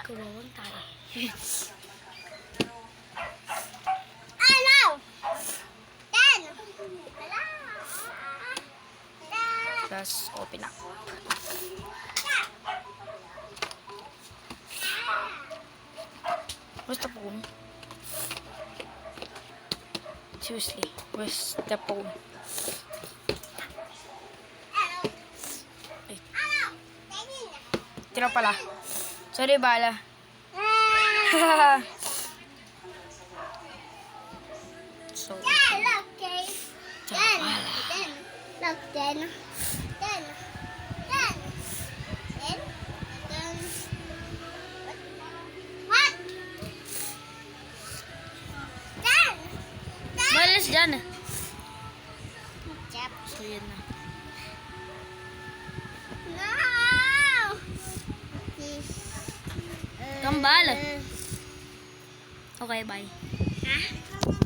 Kawawang tayo. Ano? Ten. Just open up. Where's the phone? Seriously, where's the phone? Ay, tira pala. Sorry, bala. So, Look, okay. Ten. Wala. Ten. Look, ten. Ten. Ten. Ten. Ten. What? Ten. Ten. malas dyan. Chap. So, yun na. No. This. Kambal. Okay, bye. Ha?